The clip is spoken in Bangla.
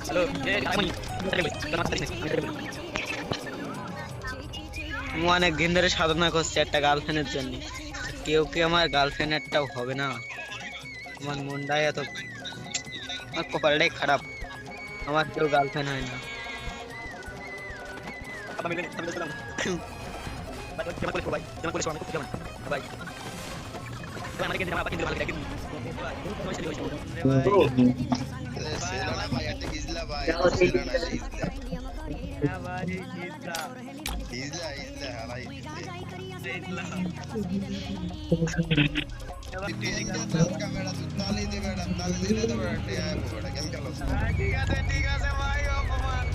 হ্যালো আমি অনেক দিন ধরে সাধনা করছি একটা গার্লফ্রেন্ডের জন্য। কেউ কি আমার গার্লফ্রেন্ড একটাও হবে না? আমার মনটাই এত, আমার কপালটাই খারাপ, আমার কেউ গার্লফ্রেন্ড হয় না। सेना भाई अटे इजला भाई सेना ना इजला इजला इजला भाई कैमरा तू ताली दे बेटा अटे आया बेटा केम चलो ঠিক আছে ভাই, অপমান।